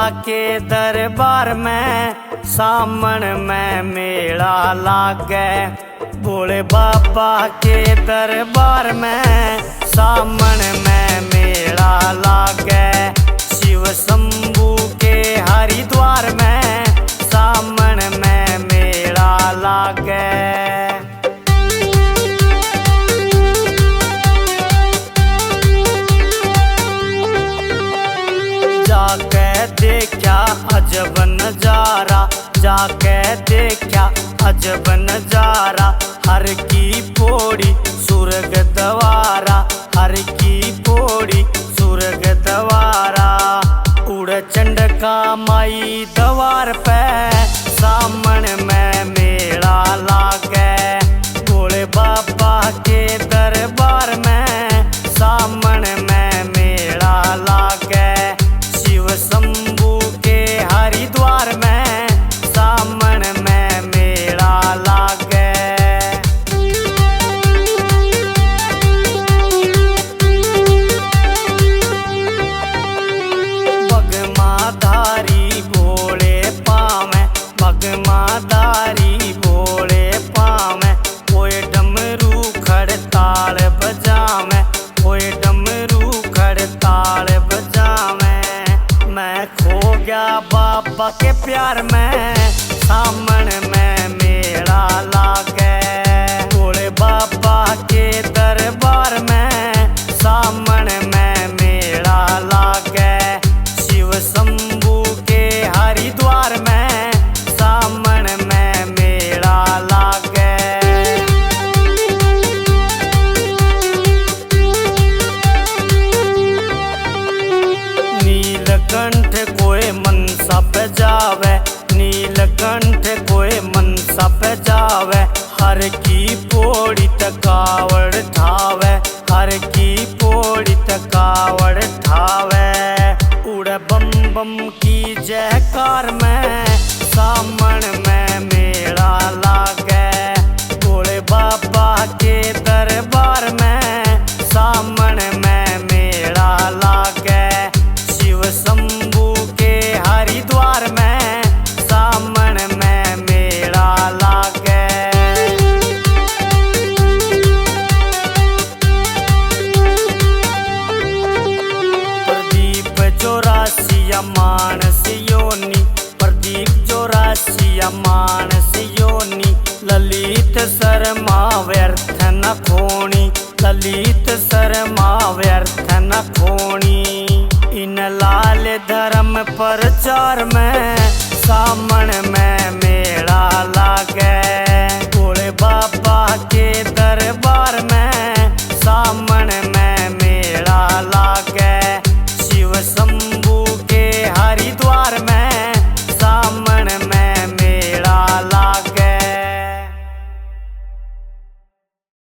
के दरबार में सामन में मेला लागे। भोले बाबा के दरबार में सामन में मेला लागे। शिव शंभू के हरिद्वार में सामन में मेला लागे। जाके देखा अजब नजारा, जाके देखा अजब नजारा। हर की पौड़ी सुर्ग द्वारा, हर की पौड़ी सुर्ग द्वारा। उड़ चंडका माई द्वार पे सामन में मेला लागे। भोले बाबा के दरबार में सामन में मेला लागे। शिव शंभू के हरिद्वार में सामन में मेला लागे। भगमाधारी भोले पावे, भगमाधारी भोले पावे। कोई डमरू खड़ताल बजावे, कोई डमरू खड़ताल बजावे। मैं खो गया बाबा के प्यार में सामन में मेला लागे। भोले बाबा के दरबार में सामन में मेला लागे। शिव शंभू के हरिद्वार में सामन में मेला लागे। नीलकंठ कोई मनसा पे जावे, नीलकंठ कोई मनसा पे जावे। हर की पौड़ी तकावड़ ठावे, हर की पौड़ी तकावड़ ठावे। उड़ बम बम की जयकार में सामन में मेला लागे। भोले बाबा के दरबार में सामन में मेला लागे। शिव शंभू के हरिद्वार में सामन में मेला लागे। प्रदीप 84 मानस योनि, प्रदीप 84 मानस योनि। ललित शर्मा व्यर्थ न खोणी, ललित शर्मा व्यर्थ न खोणी। इन लाल धर्म प्रचार में सामन में मेला लागे। भोले बाबा के दरबार में सामन में मेला लागे। शिव शंभू के हरिद्वार में